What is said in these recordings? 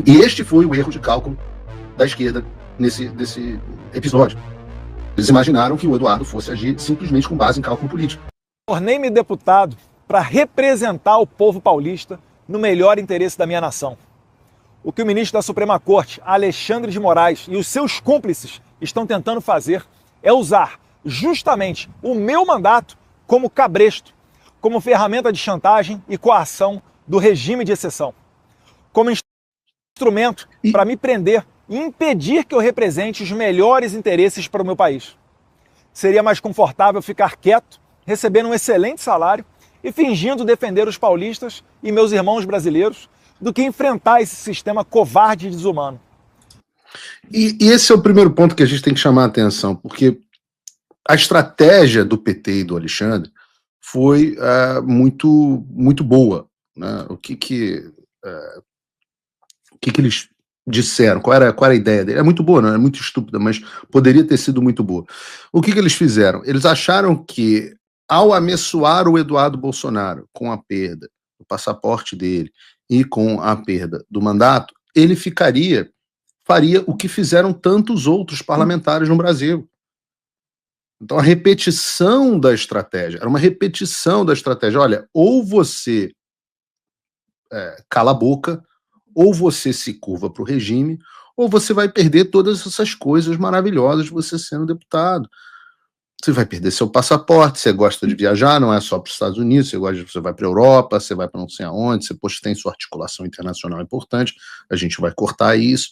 E este foi o erro de cálculo da esquerda nesse episódio. Eles imaginaram que o Eduardo fosse agir simplesmente com base em cálculo político. Tornei-me deputado para representar o povo paulista no melhor interesse da minha nação. O que o ministro da Suprema Corte, Alexandre de Moraes, e os seus cúmplices estão tentando fazer é usar justamente o meu mandato como cabresto, como ferramenta de chantagem e coação do regime de exceção, como instrumento para me prender e impedir que eu represente os melhores interesses para o meu país. Seria mais confortável ficar quieto, recebendo um excelente salário e fingindo defender os paulistas e meus irmãos brasileiros do que enfrentar esse sistema covarde e desumano. E esse é o primeiro ponto que a gente tem que chamar a atenção, porque a estratégia do PT e do Alexandre foi muito boa, né? O que eles disseram? Qual era a ideia dele? É muito boa, não é muito estúpida, mas poderia ter sido muito boa. O que eles fizeram? Eles acharam que, ao ameaçar o Eduardo Bolsonaro com a perda do passaporte dele e com a perda do mandato, ele faria o que fizeram tantos outros parlamentares no Brasil. Então, a repetição da estratégia, era uma repetição da estratégia. Olha, ou você cala a boca, ou você se curva para o regime, ou você vai perder todas essas coisas maravilhosas de você sendo deputado. Você vai perder seu passaporte, você gosta de viajar, não é só para os Estados Unidos, você vai para a Europa, você vai para não sei aonde, você tem sua articulação internacional importante, a gente vai cortar isso.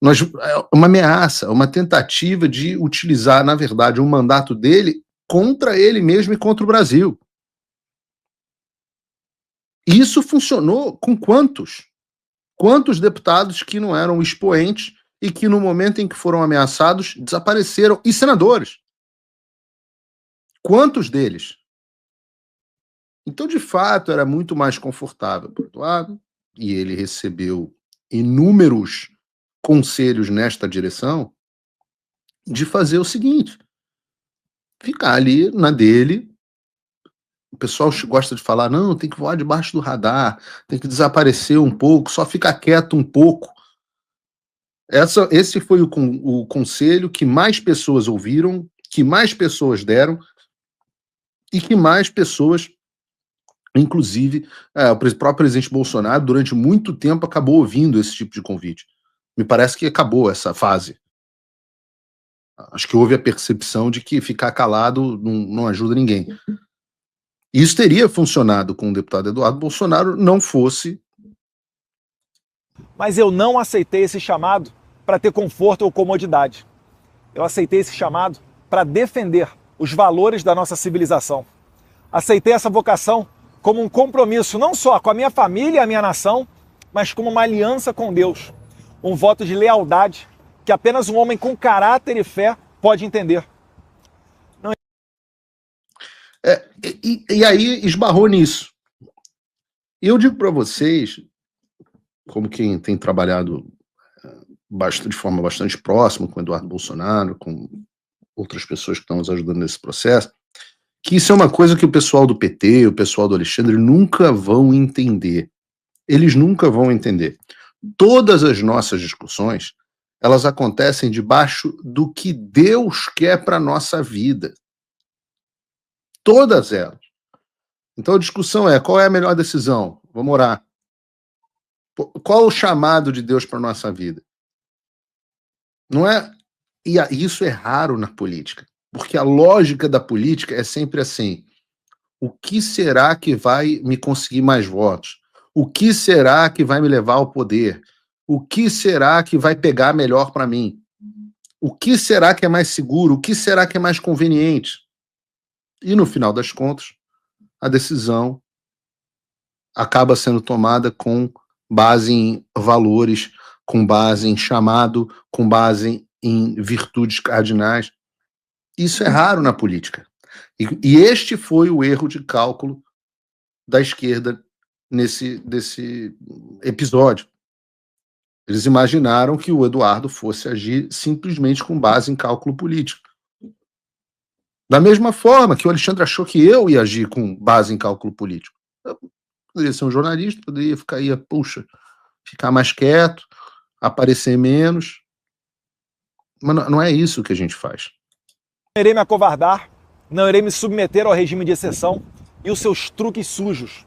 É uma ameaça, uma tentativa de utilizar, na verdade, um mandato dele contra ele mesmo e contra o Brasil. E isso funcionou com quantos? Quantos deputados que não eram expoentes e que, no momento em que foram ameaçados, desapareceram? E senadores? Quantos deles? Então, de fato, era muito mais confortável para o Eduardo, e ele recebeu inúmeros conselhos nesta direção, de fazer o seguinte: ficar ali na dele. O pessoal gosta de falar, não, tem que voar debaixo do radar, tem que desaparecer um pouco, só ficar quieto um pouco. Esse foi o conselho que mais pessoas ouviram, que mais pessoas deram, e que mais pessoas, inclusive, o próprio presidente Bolsonaro, durante muito tempo, acabou ouvindo esse tipo de convite. Me parece que acabou essa fase. Acho que houve a percepção de que ficar calado não ajuda ninguém. Isso teria funcionado com o deputado Eduardo Bolsonaro, não fosse. Mas eu não aceitei esse chamado para ter conforto ou comodidade. Eu aceitei esse chamado para defender os valores da nossa civilização. Aceitei essa vocação como um compromisso não só com a minha família e a minha nação, mas como uma aliança com Deus. Um voto de lealdade que apenas um homem com caráter e fé pode entender. E aí esbarrou nisso. E eu digo para vocês, como quem tem trabalhado de forma bastante próxima com o Eduardo Bolsonaro, com outras pessoas que estão nos ajudando nesse processo, que isso é uma coisa que o pessoal do PT, o pessoal do Alexandre nunca vão entender. Eles nunca vão entender. Todas as nossas discussões, elas acontecem debaixo do que Deus quer para a nossa vida. Todas elas. Então a discussão é, qual é a melhor decisão? Vamos orar. Qual o chamado de Deus para a nossa vida? Não é? E isso é raro na política, porque a lógica da política é sempre assim: o que será que vai me conseguir mais votos? O que será que vai me levar ao poder? O que será que vai pegar melhor para mim? O que será que é mais seguro? O que será que é mais conveniente? E no final das contas, a decisão acaba sendo tomada com base em valores, com base em chamado, com base em virtudes cardinais. Isso é raro na política. E este foi o erro de cálculo da esquerda nesse episódio. Eles imaginaram que o Eduardo fosse agir simplesmente com base em cálculo político. Da mesma forma que o Alexandre achou que eu ia agir com base em cálculo político. Eu poderia ser um jornalista, poderia ficar aí, puxa, ficar mais quieto, aparecer menos. Mas não é isso que a gente faz. Não irei me acovardar, não irei me submeter ao regime de exceção e os seus truques sujos.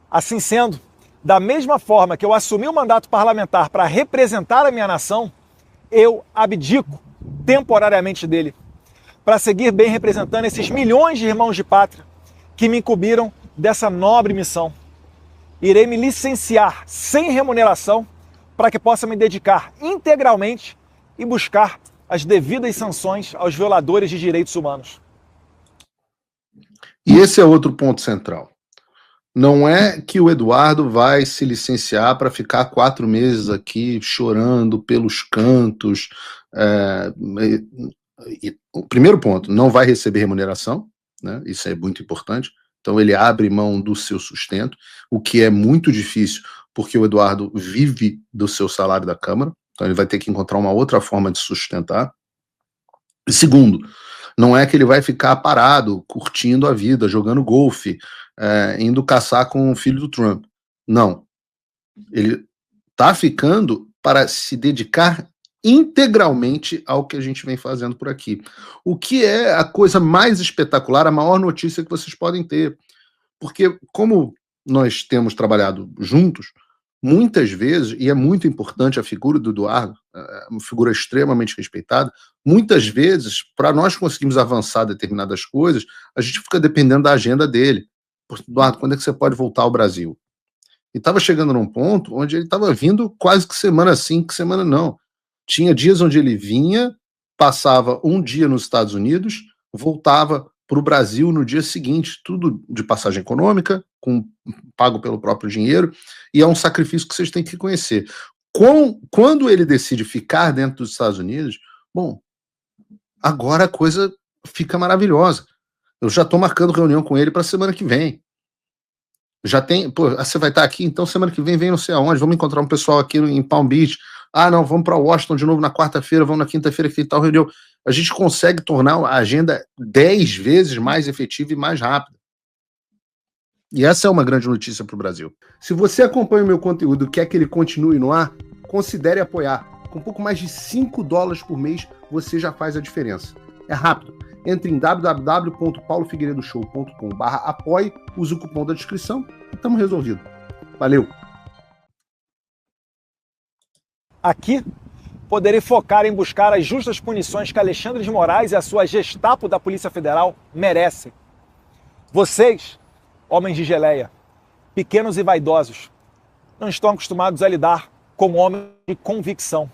Assim sendo, da mesma forma que eu assumi o mandato parlamentar para representar a minha nação, eu abdico temporariamente dele, para seguir bem representando esses milhões de irmãos de pátria que me incumbiram dessa nobre missão. Irei me licenciar sem remuneração para que possa me dedicar integralmente e buscar as devidas sanções aos violadores de direitos humanos. E esse é outro ponto central. Não é que o Eduardo vai se licenciar para ficar 4 meses aqui chorando pelos cantos. O primeiro ponto, não vai receber remuneração, né? Isso é muito importante. Então ele abre mão do seu sustento, o que é muito difícil, porque o Eduardo vive do seu salário da Câmara, então ele vai ter que encontrar uma outra forma de sustentar. E segundo, não é que ele vai ficar parado, curtindo a vida, jogando golfe, indo caçar com o filho do Trump. Não. Ele está ficando para se dedicar integralmente ao que a gente vem fazendo por aqui. O que é a coisa mais espetacular, a maior notícia que vocês podem ter. Porque, como nós temos trabalhado juntos, muitas vezes, e é muito importante a figura do Eduardo, uma figura extremamente respeitada, muitas vezes, para nós conseguirmos avançar determinadas coisas, a gente fica dependendo da agenda dele. Eduardo, quando é que você pode voltar ao Brasil? E estava chegando num ponto onde ele estava vindo quase que semana sim, que semana não. Tinha dias onde ele vinha, passava um dia nos Estados Unidos, voltava para o Brasil no dia seguinte, tudo de passagem econômica, pago pelo próprio dinheiro, e é um sacrifício que vocês têm que conhecer. Quando ele decide ficar dentro dos Estados Unidos, bom, agora a coisa fica maravilhosa. Eu já estou marcando reunião com ele para a semana que vem. Já tem, pô, você vai estar aqui, então semana que vem não sei aonde, vamos encontrar um pessoal aqui em Palm Beach. Ah, não, vamos para Washington de novo na quarta-feira, vamos na quinta-feira que tem tal reunião. A gente consegue tornar a agenda 10 vezes mais efetiva e mais rápida. E essa é uma grande notícia para o Brasil. Se você acompanha o meu conteúdo e quer que ele continue no ar, considere apoiar. Com pouco mais de $5 por mês, você já faz a diferença. É rápido. Entre em www.paulofigueiredoshow.com/apoie, use o cupom da descrição e estamos resolvidos. Valeu! Aqui, poderei focar em buscar as justas punições que Alexandre de Moraes e a sua Gestapo da Polícia Federal merecem. Vocês, homens de geleia, pequenos e vaidosos, não estão acostumados a lidar com homens de convicção.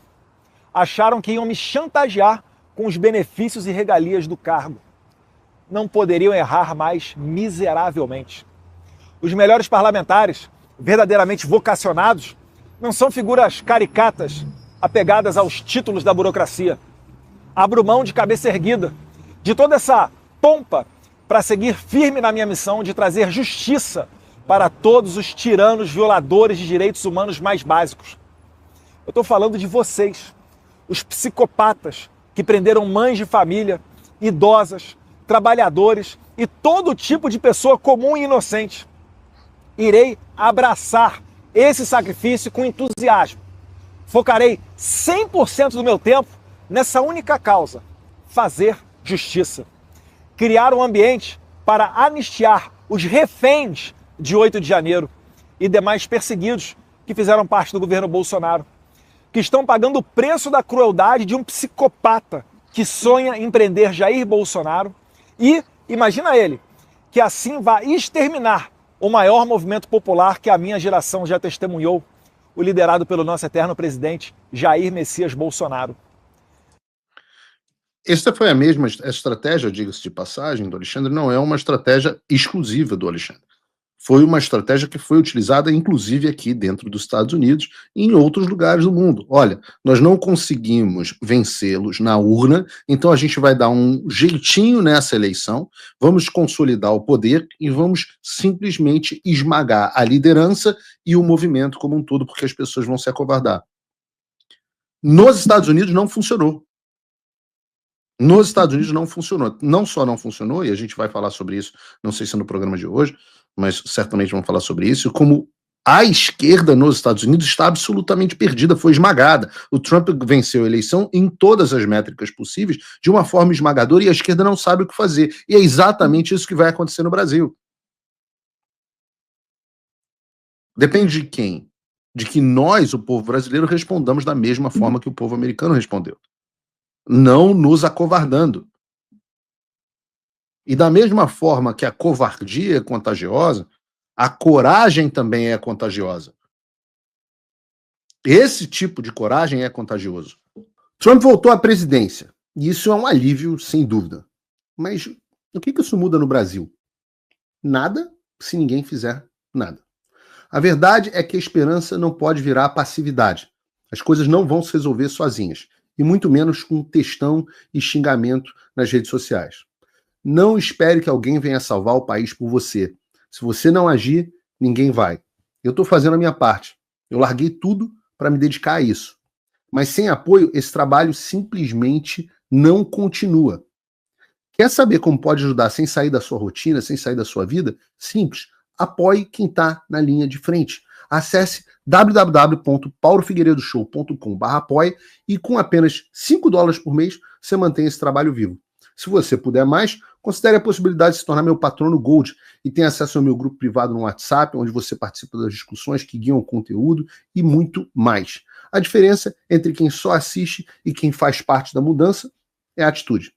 Acharam que iam me chantagear com os benefícios e regalias do cargo. Não poderiam errar mais miseravelmente. Os melhores parlamentares, verdadeiramente vocacionados, não são figuras caricatas apegadas aos títulos da burocracia. Abro mão de cabeça erguida, de toda essa pompa, para seguir firme na minha missão de trazer justiça para todos os tiranos violadores de direitos humanos mais básicos. Eu estou falando de vocês, os psicopatas que prenderam mães de família, idosas, trabalhadores e todo tipo de pessoa comum e inocente. Irei abraçar esse sacrifício com entusiasmo. Focarei 100% do meu tempo nessa única causa: fazer justiça. Criar um ambiente para anistiar os reféns de 8 de janeiro e demais perseguidos que fizeram parte do governo Bolsonaro, que estão pagando o preço da crueldade de um psicopata que sonha em prender Jair Bolsonaro e, imagina ele, que assim vai exterminar o maior movimento popular que a minha geração já testemunhou, o liderado pelo nosso eterno presidente Jair Messias Bolsonaro. Essa foi a mesma estratégia, diga-se de passagem, do Alexandre, não é uma estratégia exclusiva do Alexandre. Foi uma estratégia que foi utilizada, inclusive, aqui dentro dos Estados Unidos e em outros lugares do mundo. Olha, nós não conseguimos vencê-los na urna, então a gente vai dar um jeitinho nessa eleição, vamos consolidar o poder e vamos simplesmente esmagar a liderança e o movimento como um todo, porque as pessoas vão se acovardar. Nos Estados Unidos não funcionou. Nos Estados Unidos não funcionou. Não só não funcionou, e a gente vai falar sobre isso, não sei se é no programa de hoje, mas certamente vamos falar sobre isso, como A esquerda nos Estados Unidos está absolutamente perdida, foi esmagada. O Trump venceu a eleição em todas as métricas possíveis, de uma forma esmagadora, e a esquerda não sabe o que fazer. E é exatamente isso que vai acontecer no Brasil. Depende de quem? De que nós, o povo brasileiro, respondamos da mesma forma que o povo americano respondeu. Não nos acovardando. E da mesma forma que a covardia é contagiosa, a coragem também é contagiosa. Esse tipo de coragem é contagioso. Trump voltou à presidência, e isso é um alívio, sem dúvida. Mas o que isso muda no Brasil? Nada, se ninguém fizer nada. A verdade é que a esperança não pode virar passividade. As coisas não vão se resolver sozinhas, e muito menos com textão e xingamento nas redes sociais. Não espere que alguém venha salvar o país por você. Se você não agir, ninguém vai. Eu estou fazendo a minha parte. Eu larguei tudo para me dedicar a isso. Mas sem apoio, esse trabalho simplesmente não continua. Quer saber como pode ajudar sem sair da sua rotina, sem sair da sua vida? Simples. Apoie quem está na linha de frente. Acesse www.paulofigueiredoshow.com/apoie e com apenas $5 por mês você mantém esse trabalho vivo. Se você puder mais, considere a possibilidade de se tornar meu patrono Gold e tenha acesso ao meu grupo privado no WhatsApp, onde você participa das discussões que guiam o conteúdo e muito mais. A diferença entre quem só assiste e quem faz parte da mudança é a atitude.